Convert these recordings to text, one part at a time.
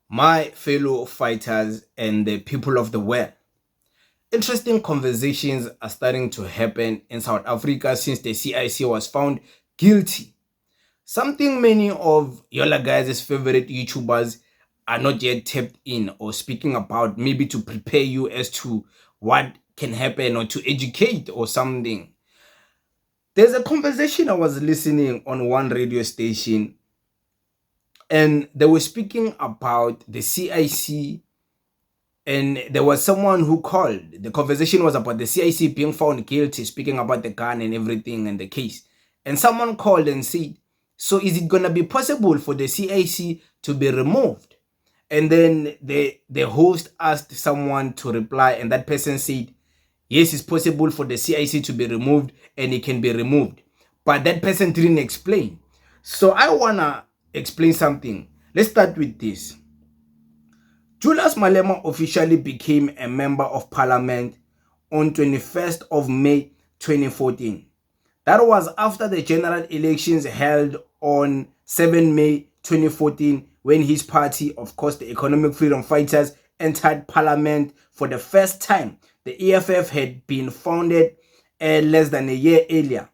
My fellow fighters and the people of the world. Interesting conversations are starting to happen in South Africa since the CIC was found guilty. Something many of Yola guys' favorite YouTubers are not yet tapped in or speaking about, maybe to prepare you as to what can happen or to educate or something. There's a conversation I was listening on one radio station, and they were speaking about the CIC, and there was someone who called. The conversation was about the CIC being found guilty, speaking about the gun and everything and the case. And someone called and said, so is it going to be possible for the CIC to be removed? And then the host asked someone to reply, and that person said, yes, it's possible for the CIC to be removed, and it can be removed. But that person didn't explain. So I want to explain something. Let's start with this. Julius Malema officially became a member of parliament on 21st of May 2014. That was after the general elections held on 7 May 2014, when his party, of course the Economic Freedom Fighters, entered parliament for the first time. The EFF had been founded less than a year earlier,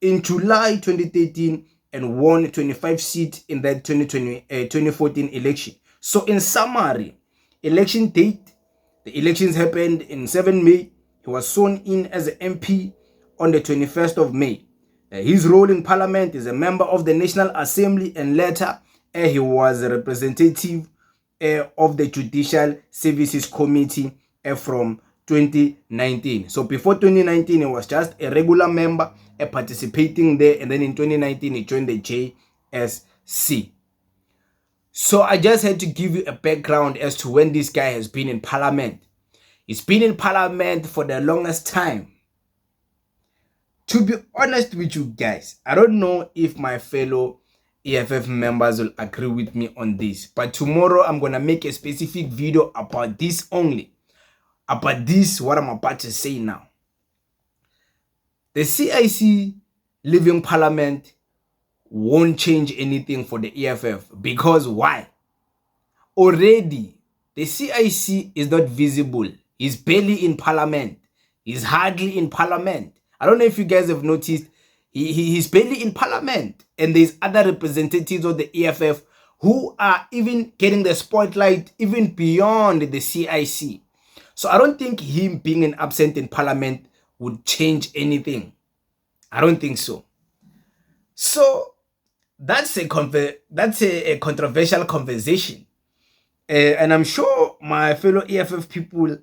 in July 2013, and won 25 seats in that 2014 election. So in summary, election date, the elections happened in 7 May. He was sworn in as an MP on the 21st of May. His role in parliament is a member of the National Assembly, and later he was a representative of the Judicial Services Committee from 2019. So before 2019, he was just a regular member participating there, and then in 2019 he joined the JSC. So I just had to give you a background as to when this guy has been in parliament. He's been in parliament for the longest time. To be honest with you guys, I don't know if my fellow EFF members will agree with me on this, but tomorrow I'm going to make a specific video about this only. About this, what I'm about to say now. The CIC leaving parliament won't change anything for the EFF. Because why? Already, the CIC is not visible. He's barely in parliament. He's hardly in parliament. I don't know if you guys have noticed, he's barely in parliament. And there's other representatives of the EFF who are even getting the spotlight even beyond the CIC. So I don't think him being an absent in parliament would change anything. I don't think so. So that's a controversial conversation. And I'm sure my fellow EFF people,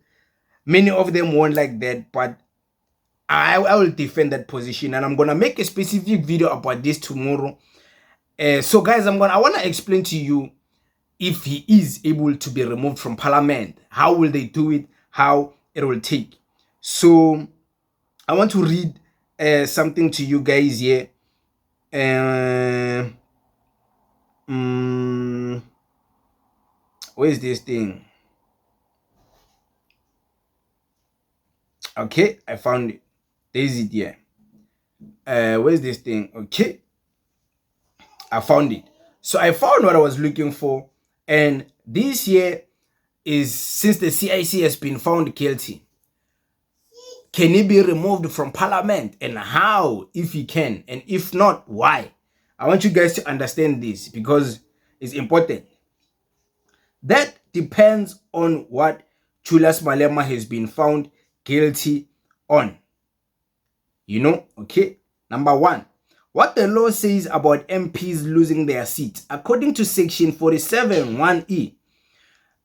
many of them won't like that, but I will defend that position, and I'm gonna make a specific video about this tomorrow. So guys, I want to explain to you, if he is able to be removed from parliament, how will they do it, how it will take. So I want to read something to you guys here. Where's this thing? Okay, I found it. There's it here. Where's this thing? Okay, I found it. So I found what I was looking for, and this year is, since the CIC has been found guilty, can he be removed from parliament, and how, if he can, and if not, why? I want you guys to understand this because it's important. That depends on what Julius Malema has been found guilty on. You know, okay? Number one, what the law says about MPs losing their seats. According to section 47(1)(e)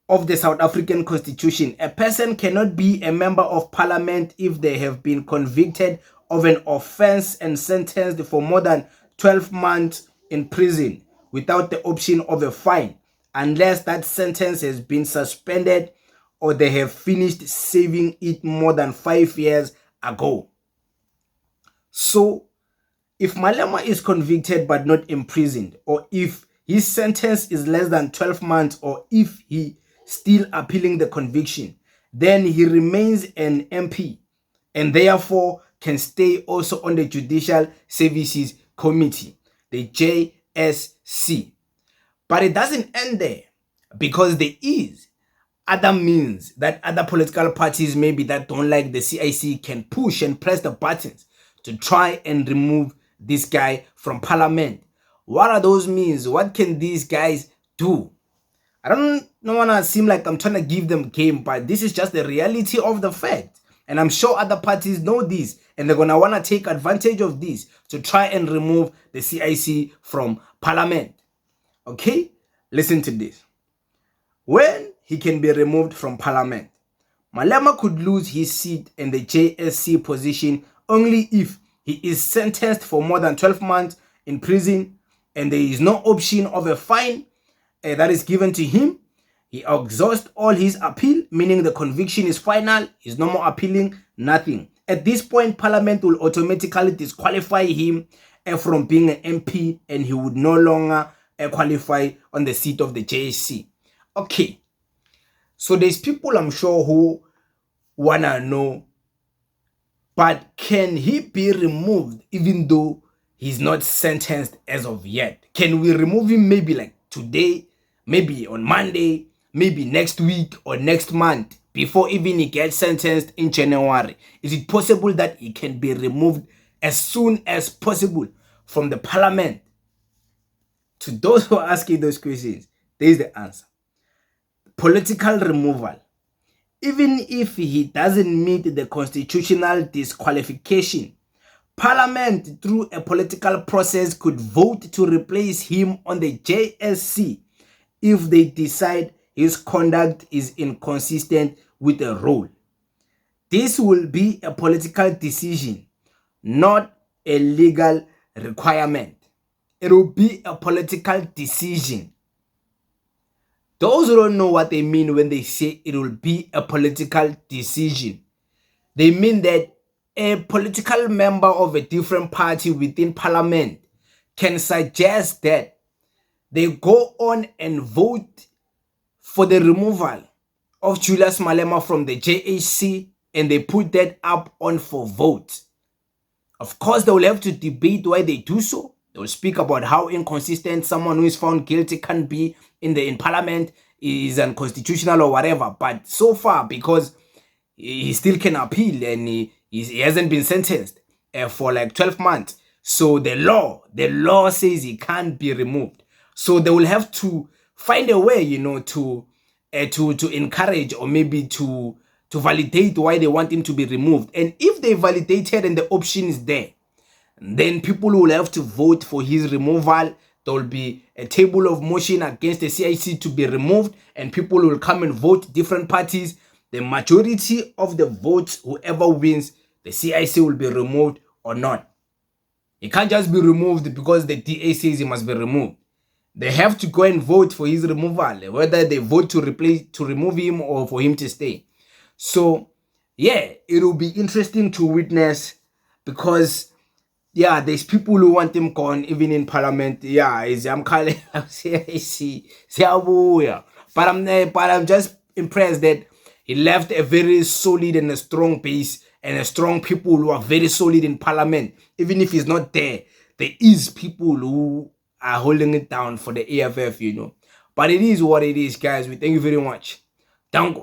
of the South African Constitution, a person cannot be a member of parliament if they have been convicted of an offense and sentenced for more than 12 months in prison without the option of a fine, unless that sentence has been suspended or they have finished serving it more than 5 years ago. So, if Malema is convicted but not imprisoned, or if his sentence is less than 12 months, or if he still appealing the conviction, then he remains an MP and therefore can stay also on the Judicial Services Committee, the JSC. But it doesn't end there, because there is other means that other political parties maybe that don't like the CIC can push and press the buttons to try and remove this guy from parliament. What are those means? What can these guys do? I don't want to seem like I'm trying to give them game, but this is just the reality of the fact. And I'm sure other parties know this, and they're going to want to take advantage of this to try and remove the CIC from parliament. Okay? Listen to this. When he can be removed from parliament, Malema could lose his seat in the JSC position only if he is sentenced for more than 12 months in prison and there is no option of a fine that is given to him. He exhausts all his appeal, meaning the conviction is final. He's no more appealing, nothing. At this point, parliament will automatically disqualify him from being an MP, and he would no longer qualify on the seat of the JSC. Okay, so there's people I'm sure who wanna know, but can he be removed even though he's not sentenced as of yet? Can we remove him maybe like today, maybe on Monday, maybe next week or next month before even he gets sentenced in January? Is it possible that he can be removed as soon as possible from the parliament? To those who are asking those questions, there is the answer. Political removal. Even if he doesn't meet the constitutional disqualification, parliament through a political process could vote to replace him on the JSC if they decide his conduct is inconsistent with the role. This will be a political decision, not a legal requirement. It will be a political decision. Those who don't know what they mean when they say it will be a political decision, they mean that a political member of a different party within parliament can suggest that they go on and vote for the removal of Julius Malema from the JHC, and they put that up on for vote. Of course, they will have to debate why they do so. They will speak about how inconsistent someone who is found guilty can be in parliament, is unconstitutional or whatever. But so far, because he still can appeal and he hasn't been sentenced for like 12 months. So the law says he can't be removed. So they will have to find a way, to encourage or maybe to validate why they want him to be removed. And if they validated and the option is there, then people will have to vote for his removal. There will be a table of motion against the CIC to be removed, and people will come and vote different parties. The majority of the votes, whoever wins, the CIC will be removed or not. He can't just be removed because the DA says he must be removed. They have to go and vote for his removal, whether they vote to remove him or for him to stay. So, yeah, it will be interesting to witness because, yeah, there's people who want him gone even in parliament. Yeah, I'm calling but I'm just impressed that he left a very solid and a strong base and a strong people who are very solid in parliament. Even if he's not there, there is people who are holding it down for the AFF, But it is what it is, guys. We thank you very much. Dango.